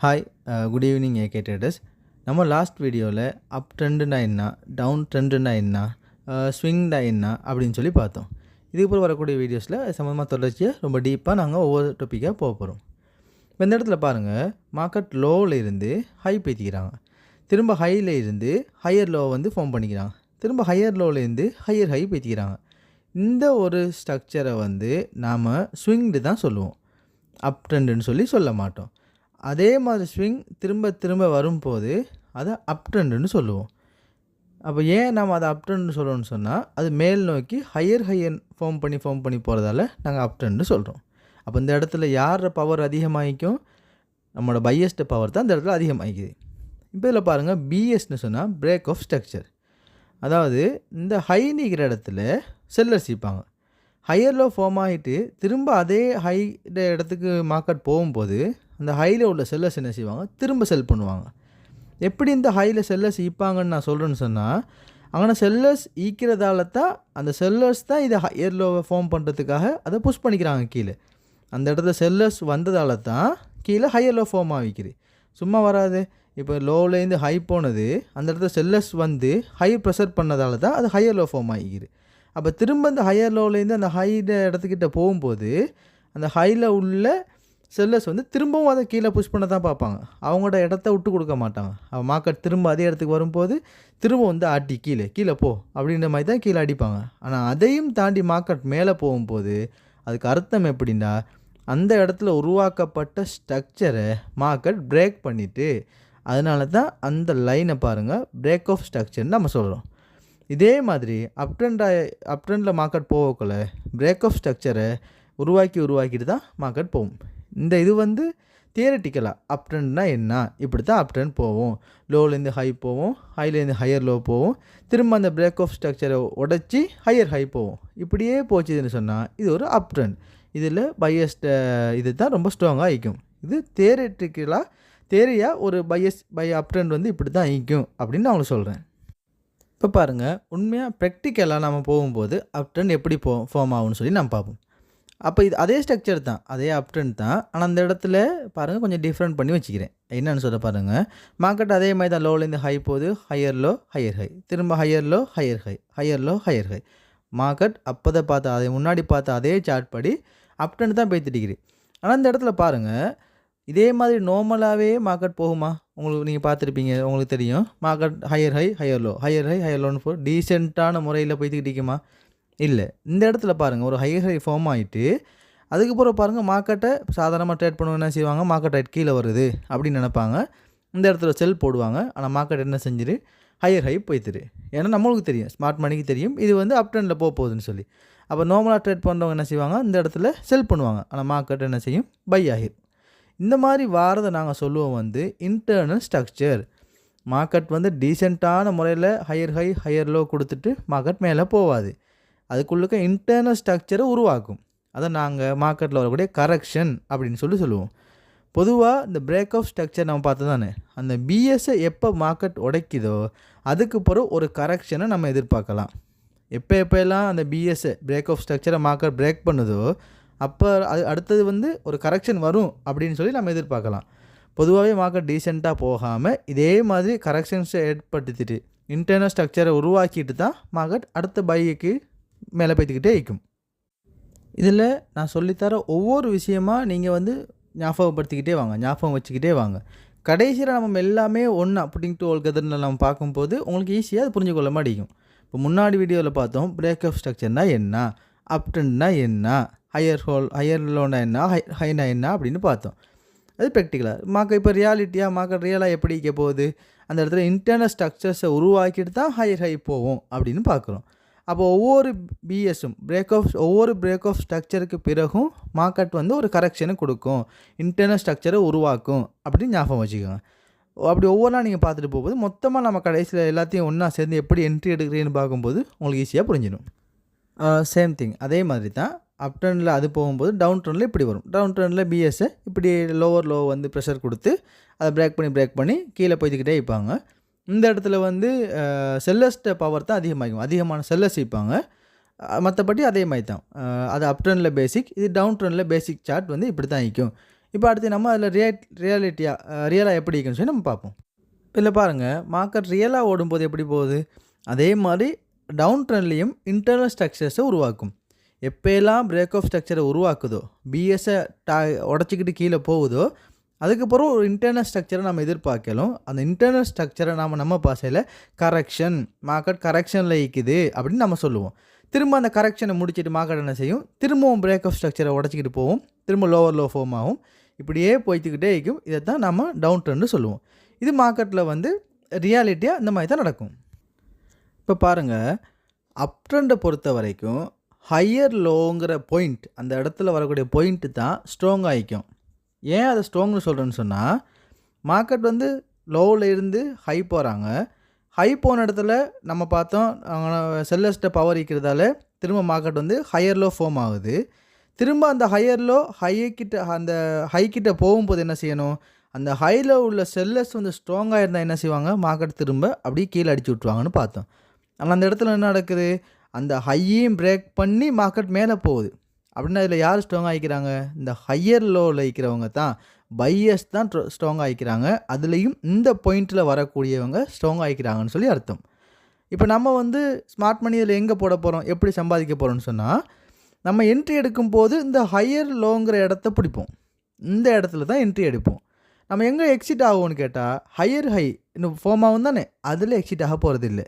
Hi good evening AK traders. நம்ம last வீடியோவில் அப் ட்ரெண்டுனா என்ன, டவுன் ட்ரெண்டுனா என்ன, ஸ்விங்னா என்ன அப்படின்னு சொல்லி பார்த்தோம். இதுக்கப்புறம் வரக்கூடிய வீடியோஸில் சம்மந்தமாக தொடர்ச்சியாக ரொம்ப டீப்பாக நாங்கள் ஒவ்வொரு டாப்பிக்காக போக போகிறோம். இப்போ இந்த இடத்துல பாருங்கள், மார்க்கெட் லோவில் இருந்து ஹை பேத்திக்கிறாங்க, திரும்ப ஹையில் இருந்து ஹையர் லோ வந்து ஃபார்ம் பண்ணிக்கிறாங்க, திரும்ப ஹையர் லோவிலேருந்து ஹையர் ஹை பேத்திக்கிறாங்க. இந்த ஒரு ஸ்ட்ரக்சரை வந்து நாம் ஸ்விங்டு தான் சொல்லுவோம், அப் ட்ரெண்டுன்னு சொல்லி சொல்ல மாட்டோம். அதே மாதிரி ஸ்விங் திரும்ப திரும்ப வரும்போது அதை அப் ட்ரெண்டுன்னு சொல்லுவோம். அப்போ ஏன் நம்ம அதை அப் ட்ரெண்டுன்னு சொல்லுவோம்னு சொன்னால், அது மேல் நோக்கி ஹையர் ஃபார்ம் பண்ணி போகிறதால நாங்கள் அப் ட்ரெண்டுன்னு சொல்கிறோம். அப்போ இந்த இடத்துல யாரோட பவர் அதிகமாகிக்கும், நம்மளோட பையஸ்ட் பவர் தான் இந்த இடத்துல அதிகமாகிக்குது. இப்போ இதில் பாருங்கள், பிஎஸ்ன்னு சொன்னால் பிரேக் ஆஃப் ஸ்ட்ரக்சர். அதாவது இந்த ஹை நிற்கிற இடத்துல செல்லர் சீப்பாங்க, ஹையர் லோ ஃபார்ம் ஆகிட்டு திரும்ப அதே ஹை இடத்துக்கு மார்க்கெட் போகும்போது அந்த ஹையில் உள்ள செல்லர்ஸ் என்ன செய்வாங்க, திரும்ப செல் பண்ணுவாங்க. எப்படி இந்த ஹையில் செல்லர்ஸ் ஈப்பாங்கன்னு நான் சொல்கிறேன்னு சொன்னால், அங்கே செல்லர்ஸ் ஈக்கிறதால தான் அந்த செல்லர்ஸ் தான் இதை ஹையர் லோவை ஃபார்ம் பண்ணுறதுக்காக அதை புஷ் பண்ணிக்கிறாங்க கீழே. அந்த இடத்துல செல்லர்ஸ் வந்ததால் தான் கீழே ஹையர் லோ ஃபார்ம் ஆகிக்குது, சும்மா வராது. இப்போ லோவிலேருந்து ஹை போனது, அந்த இடத்துல செல்லர்ஸ் வந்து ஹை ப்ரெஷர் பண்ணதால தான் அது ஹையர் லோ ஃபார்ம் ஆகிக்குது. அப்போ திரும்ப இந்த ஹையர் லோவிலேருந்து அந்த ஹை இடத்துக்கிட்ட போகும்போது அந்த ஹையில் உள்ள செல்லர்ஸ் வந்து திரும்பவும் அதை கீழே புஷ் பண்ண தான் பார்ப்பாங்க, அவங்களோட இடத்த விட்டு கொடுக்க மாட்டாங்க. மார்க்கெட் திரும்ப அதே இடத்துக்கு வரும்போது திரும்ப வந்து ஆட்டி கீழே போ அப்படின்ற மாதிரி தான் கீழே அடிப்பாங்க. ஆனால் அதையும் தாண்டி மார்க்கெட் மேலே போகும்போது அதுக்கு அர்த்தம் எப்படின்னா, அந்த இடத்துல உருவாக்கப்பட்ட ஸ்ட்ரக்சரை மார்க்கெட் பிரேக் பண்ணிவிட்டு, அதனால தான் அந்த லைனை பாருங்கள் பிரேக் ஆஃப் ஸ்ட்ரக்சர்னு நம்ம சொல்கிறோம். இதே மாதிரி அப் ட்ரெண்டில் மார்க்கெட் போகக்குள்ள பிரேக் ஆஃப் ஸ்ட்ரக்சரை உருவாக்கிட்டு தான் மார்க்கெட் போகும். இந்த இது வந்து தியரட்டிக்கலாக அப் ட்ரெண்ட்னா என்ன, இப்படி தான் அப் ட்ரெண்ட் போவோம், லோலேருந்து ஹை போவோம், ஹைலேருந்து ஹையர் லோ போவோம், திரும்ப அந்த பிரேக் ஆஃப் ஸ்ட்ரக்சரை உடச்சி ஹையர் ஹை போவோம். இப்படியே போச்சுன்னு சொன்னால் இது ஒரு அப் ட்ரெண்ட். இதில் பையஸ்ட் இது தான் ரொம்ப ஸ்ட்ராங்காக ஆகிக்கும். இது தேரியாக ஒரு பை அப் ட்ரெண்ட் வந்து இப்படி தான் ஆகிக்கும் அப்படின்னு நான் உங்களுக்கு சொல்கிறேன். இப்போ பாருங்கள், உண்மையாக ப்ராக்டிக்கலாக நம்ம போகும்போது அப் ட்ரெண்ட் எப்படி ஃபார்ம் ஆகும்னு சொல்லி நம்ம பார்ப்போம். அப்போ இது அதே ஸ்ட்ரக்சர் தான், அதே அப் ட்ரெண்ட் தான். ஆனால் அந்த இடத்துல பாருங்கள் கொஞ்சம் டிஃப்ரெண்ட் பண்ணி வச்சுக்கிறேன். என்னென்னு சொல்ல பாருங்கள், மார்க்கெட் அதே மாதிரி தான் லோலேருந்து ஹை போகுது, ஹையர் லோ ஹையர் ஹை, திரும்ப higher low higher high, higher low higher high. Market அப்போதை பார்த்த அதே முன்னாடி பார்த்த அதே சார்ட் படி அப் ட்ரெண்ட் தான் போய்த்துட்டிக்கிறி. ஆனால் அந்த இடத்துல பாருங்கள், இதே மாதிரி நார்மலாகவே மார்க்கெட் போகுமா? உங்களுக்கு நீங்கள் பார்த்துருப்பீங்க, உங்களுக்கு தெரியும். Market higher high higher low higher high higher லோன்னு டீசெண்டான முறையில் போய்த்துக்கிட்டிக்குமா? இல்லை. இந்த இடத்துல பாருங்கள், ஒரு ஹையர் ஹை ஃபார்ம் ஆகிட்டு அதுக்கப்புறம் பாருங்கள் மார்க்கெட்டை சாதாரணமாக ட்ரேட் பண்ணுவோம், என்ன செய்வாங்க, மார்க்கெட் ரேட் கீழே வருது அப்படின்னு நினைப்பாங்க, இந்த இடத்துல செல் போடுவாங்க. ஆனால் மார்க்கெட் என்ன செஞ்சிரு, ஹையர் ஹை போய்த்துரு. ஏன்னா நம்மளுக்கு தெரியும், ஸ்மார்ட் மணிக்கு தெரியும் இது வந்து அப் ட்ரெண்டில் போகுதுன்னு சொல்லி. அப்போ நார்மலாக ட்ரேட் பண்ணுறவங்க என்ன செய்வாங்க, இந்த இடத்துல செல் பண்ணுவாங்க, ஆனால் மார்க்கெட் என்ன செய்யும், பை ஆகிடும். இந்த மாதிரி வாரதை நாங்கள் சொல்லுவோம் வந்து இன்டர்னல் ஸ்ட்ரக்சர். மார்க்கெட் வந்து டீசெண்டான முறையில் ஹையர் ஹை ஹையர் லோ கொடுத்துட்டு மார்க்கெட் மேலே போகாது, அதுக்குள்ளுக்க இன்டர்னல் ஸ்ட்ரக்சரை உருவாக்கும். அதை நாங்கள் மார்க்கெட்டில் வரக்கூடிய கரெக்ஷன் அப்படின்னு சொல்லுவோம். பொதுவாக இந்த பிரேக் ஆஃப் ஸ்ட்ரக்சர் நம்ம பார்த்து தானே, அந்த பிஎஸ்ஸை எப்போ மார்க்கெட் உடைக்குதோ அதுக்கு பிறகு ஒரு கரெக்ஷனை நம்ம எதிர்பார்க்கலாம். எப்போல்லாம் அந்த பிஎஸ்ஸை பிரேக் ஆஃப் ஸ்ட்ரக்சரை மார்க்கெட் பிரேக் பண்ணுதோ அப்போ அது அடுத்தது வந்து ஒரு கரெக்ஷன் வரும் அப்படின்னு சொல்லி நம்ம எதிர்பார்க்கலாம். பொதுவாகவே மார்க்கெட் டீசெண்டாக போகாமல் இதே மாதிரி கரெக்ஷன்ஸை ஏற்படுத்திட்டு இன்டர்னல் ஸ்ட்ரக்சரை உருவாக்கிட்டு தான் மார்க்கெட் அடுத்த பைக்கு மேலே போய்த்துக்கிட்டே இருக்கும். இதில் நான் சொல்லித்தர ஒவ்வொரு விஷயமாக நீங்கள் வந்து ஞாபகம் வச்சுக்கிட்டே வாங்க. கடைசியில் நம்ம எல்லாமே ஒன்று அப்படின்ட்டு ஒரு கதரில் நம்ம பார்க்கும்போது உங்களுக்கு ஈஸியாக அது புரிஞ்சுக்கொள்ள மாட்டேங்கும். இப்போ முன்னாடி வீடியோவில் பார்த்தோம் பிரேக் ஆஃப் ஸ்ட்ரக்சர்னா என்ன, அப் ட்ரெண்ட்னா என்ன, ஹையர் லோனா என்ன, ஹைனா என்ன அப்படின்னு பார்த்தோம். அது ப்ராக்டிக்கலாக இப்போ மார்க்கெட் ரியலாக எப்படி இருக்க போகுது, அந்த இடத்துல இன்டர்னல் ஸ்ட்ரக்சர்ஸை உருவாக்கிட்டு தான் ஹையர் ஹை போவோம் அப்படின்னு பார்க்குறோம். அப்போ ஒவ்வொரு பிஎஸும் ஒவ்வொரு பிரேக் ஆஃப் ஸ்ட்ரக்சருக்கு பிறகும் மார்க்கெட் வந்து ஒரு கரெக்ஷனை கொடுக்கும், இன்டர்னல் ஸ்ட்ரக்சரை உருவாக்கும் அப்படின்னு ஞாபகம் வச்சுக்கோங்க. அப்படி ஒவ்வொரு நாள் நீங்கள் பார்த்துட்டு போகும்போது மொத்தமாக நம்ம கடைசியில் எல்லாத்தையும் ஒன்றா சேர்ந்து எப்படி என்ட்ரி எடுக்கிறேன்னு பார்க்கும்போது உங்களுக்கு ஈஸியாக புரிஞ்சிடும். சேம் திங் அதே மாதிரி தான் அப் ட்ரெண்டில் அது போகும்போது டவுன் ட்ரெண்டில் இப்படி வரும். டவுன் ட்ரெண்டில் பிஎஸ்ஸை இப்படி லோவர் லோ வந்து ப்ரெஷர் கொடுத்து அதை பிரேக் பண்ணி கீழே போய்த்துக்கிட்டே இருப்பாங்க. இந்த இடத்துல வந்து செல்லர்ஸ்ட பவர் தான் அதிகமான செல்லர்ஸ் இருப்பாங்க. மற்றபடி அதே மாதிரி தான். அது அப் ட்ரெண்டில் பேசிக், இது டவுன் ட்ரெண்டில் பேசிக் சார்ட் வந்து இப்படி தான் இருக்கும். இப்போ அடுத்து நம்ம அதில் ரியலாக எப்படி இருக்குன்னு சொல்லி நம்ம பார்ப்போம். இப்போ இதில் பாருங்கள், மார்க்கெட் ரியலாக ஓடும்போது எப்படி போகுது, அதே மாதிரி டவுன் ட்ரெண்ட்லேயும் இன்டர்னல் ஸ்ட்ரக்சர்ஸை உருவாக்கும். எப்போலாம் பிரேக் ஆஃப் ஸ்ட்ரக்சரை உருவாக்குதோ, பிஎஸ்ஸை உடச்சிக்கிட்டு கீழே போகுதோ, அதுக்கப்புறம் ஒரு இன்டர்னல் ஸ்ட்ரக்சரை நம்ம எதிர்பார்க்கலாம். அந்த இன்டர்னல் ஸ்ட்ரக்சரை நம்ம பாசையில் மார்க்கெட் கரெக்ஷனில் இருக்குது அப்படின்னு நம்ம சொல்லுவோம். திரும்ப அந்த கரெக்ஷனை முடிச்சுட்டு மார்க்கெட் என்ன செய்யும், திரும்பவும் பிரேக் ஆஃப் ஸ்ட்ரக்சரை உடச்சிக்கிட்டு போவோம், திரும்ப லோ ஃபார்ம் ஆகும், இப்படியே போய்த்துக்கிட்டே இருக்கும். இதை தான் நம்ம டவுன் ட்ரெண்ட்னு சொல்லுவோம். இது மார்க்கெட்டில் வந்து ரியாலிட்டியாக இந்த மாதிரி தான் நடக்கும். இப்போ பாருங்கள், அப் ட்ரெண்டை பொறுத்த வரைக்கும் ஹையர் லோங்கிற பாயிண்ட், அந்த இடத்துல வரக்கூடிய பாயிண்ட்டு தான் ஸ்ட்ராங் ஆகிக்கும். ஏன் அதை ஸ்ட்ராங்னு சொல்கிறேன்னு சொன்னால், மார்க்கெட் வந்து லோவில் இருந்து ஹை போகிறாங்க. ஹை போன இடத்துல நம்ம பார்த்தோம், செல்லர்ஸ்ட்ட பவர் இருக்கிறதால திரும்ப மார்க்கெட் வந்து ஹையர் லோ ஃபார்ம் ஆகுது. திரும்ப அந்த ஹையர் லோ அந்த ஹை கிட்ட போகும்போது என்ன செய்யணும், அந்த ஹையில் உள்ள செல்லர்ஸ் வந்து ஸ்ட்ராங்காக இருந்தால் என்ன செய்வாங்க, மார்க்கெட் திரும்ப அப்படியே கீழே அடிச்சு விட்ருவாங்கன்னு பார்த்தோம். ஆனால் அந்த இடத்துல என்ன நடக்குது, அந்த ஹையையும் பிரேக் பண்ணி மார்க்கெட் மேலே போகுது. அப்படின்னா இதில் யார் ஸ்ட்ராங் ஆகிக்கிறாங்க, இந்த ஹையர் லோவில் இருக்கிறவங்க தான், பையர்ஸ் தான் ஸ்ட்ராங் ஆகிக்கிறாங்க. அதுலேயும் இந்த பாயிண்ட்டில் வரக்கூடியவங்க ஸ்ட்ராங் ஆகிக்கிறாங்கன்னு சொல்லி அர்த்தம். இப்போ நம்ம வந்து ஸ்மார்ட் மணி இதில் எங்கே போட போகிறோம், எப்படி சம்பாதிக்க போகிறோம்னு சொன்னால், நம்ம என்ட்ரி எடுக்கும் போது இந்த ஹையர் லோங்கிற இடத்த பிடிப்போம். இந்த இடத்துல தான் என்ட்ரி எடுப்போம். நம்ம எங்கே எக்ஸிட் ஆகும்னு கேட்டால், ஹையர் ஹை இன்னும் ஃபார்ம் ஆகும் தானே, அதில் எக்ஸிட் ஆக போகிறது இல்லை.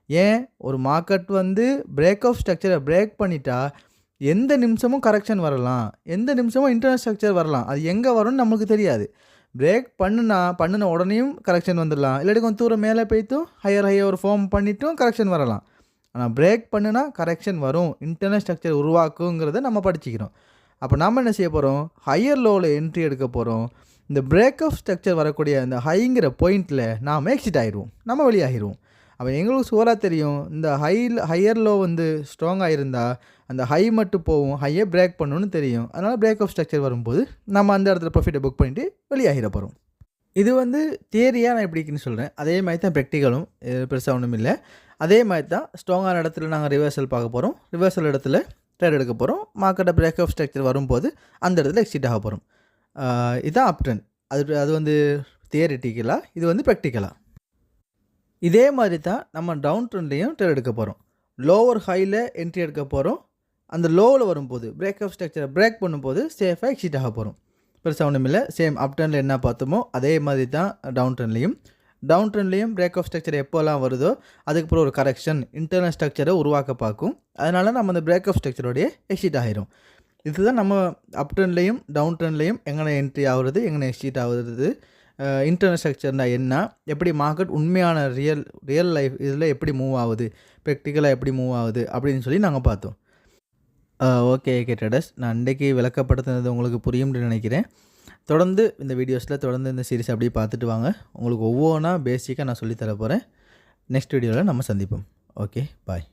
ஏன், ஒரு மார்க்கெட் வந்து பிரேக் ஆஃப் ஸ்ட்ரக்சரை பிரேக் பண்ணிட்டா எந்த நிமிஷமும் கரெக்ஷன் வரலாம், எந்த நிமிஷமும் இன்டர்னல் ஸ்ட்ரக்சர் வரலாம். அது எங்கே வரும்னு நம்மளுக்கு தெரியாது. பிரேக் பண்ணின உடனேயும் கரெக்ஷன் வந்துடலாம், இல்லாட்டி கொஞ்சம் தூரம் மேலே போய்த்தும் ஹையர் ஒரு ஃபார்ம் பண்ணிட்டும் கரெக்ஷன் வரலாம். ஆனால் பிரேக் பண்ணுனா கரெக்ஷன் வரும், இன்டர்னல் ஸ்ட்ரக்சர் உருவாக்குங்கிறத நம்ம படிச்சுக்கிறோம். அப்போ நம்ம என்ன செய்ய போகிறோம், ஹையர் லோவில் என்ட்ரி எடுக்க போகிறோம். இந்த பிரேக் ஆஃப் ஸ்ட்ரக்சர் வரக்கூடிய அந்த ஹைங்கிற பாயிண்ட்டில் நாம் எக்ஸிட் ஆகிடுவோம், நம்ம வெளியாகிடுவோம். அப்போ எங்களுக்கு சூறாக தெரியும், இந்த ஹையர் லோ வந்து ஸ்ட்ராங்காக இருந்தால் அந்த ஹை மட்டும் போகும், ஹையை பிரேக் பண்ணணும்னு தெரியும். அதனால் பிரேக் ஆஃப் ஸ்ட்ரக்சர் வரும்போது நம்ம அந்த இடத்துல ப்ராஃபிட்டை புக் பண்ணிட்டு வெளியாகிட போகிறோம். இது வந்து தியரியாக நான் எப்படின்னு சொல்கிறேன். அதே மாதிரி தான் ப்ராக்டிக்கலும், பெருசாக ஒன்றும் இல்லை. அதே மாதிரி தான் ஸ்ட்ராங்கான இடத்துல நாங்கள் ரிவர்சல் பார்க்க போகிறோம், ரிவர்சல் இடத்துல ட்ரேட் எடுக்க போகிறோம். மார்க்கெட்டை பிரேக் ஆஃப் ஸ்ட்ரக்சர் வரும்போது அந்த இடத்துல எக்ஸிட் ஆக போகிறோம். இதுதான் அப் ட்ரெண்ட். அது வந்து தியரிட்டிக்கலாக, இது வந்து ப்ராக்டிக்கலாக. இதே மாதிரி தான் நம்ம டவுன் ட்ரெண்ட்லேயும் ட்ரேட் எடுக்க போகிறோம். லோவர் ஹையில் என்ட்ரி எடுக்க போகிறோம். அந்த லோவில் வரும்போது பிரேக் ஆஃப் ஸ்ட்ரக்சரை பிரேக் பண்ணும்போது சேஃபாக எக்ஸிட் ஆக போகிறோம். பெருசாக ஒன்றும் இல்லை. சேம் அப் ட்ரெண்டில் என்ன பார்த்தோமோ அதே மாதிரி தான் டவுன் ட்ரெண்ட்லேயும் பிரேக் ஆஃப் ஸ்ட்ரக்சர் எப்போல்லாம் வருதோ அதுக்கப்புறம் ஒரு கரெக்ஷன், இன்டர்னல் ஸ்ட்ரக்சரை உருவாக்க பார்க்கும். அதனால் நம்ம அந்த பிரேக் ஆஃப் ஸ்ட்ரக்சரோடைய எக்ஸிட் ஆகிரும். இதுதான் நம்ம அப் ட்ரெண்ட்லேயும் டவுன் ட்ரெண்ட்லேயும் எங்கே என்ட்ரி ஆகுறது, எங்கே எக்ஸிட் ஆகுறது, இன்டர்னல் ஸ்ட்ரக்சர்னா என்ன, எப்படி மார்க்கெட் உண்மையான ரியல் லைஃப் இதில் எப்படி மூவ் ஆகுது, ப்ராக்டிக்கலாக எப்படி மூவ் ஆகுது அப்படின்னு சொல்லி நாங்கள் பார்த்தோம். ஓகே ட்ரேடர்ஸ், நான் இன்றைக்கி விளக்கப்படுத்துனது உங்களுக்கு புரியும்னு நினைக்கிறேன். தொடர்ந்து இந்த வீடியோஸில் தொடர்ந்து இந்த சீரிஸ் அப்படியே பார்த்துட்டு வாங்க. உங்களுக்கு ஒவ்வொன்றா பேசிக்காக நான் சொல்லித்தர போகிறேன். நெக்ஸ்ட் வீடியோவில் நம்ம சந்திப்போம். ஓகே, பாய்.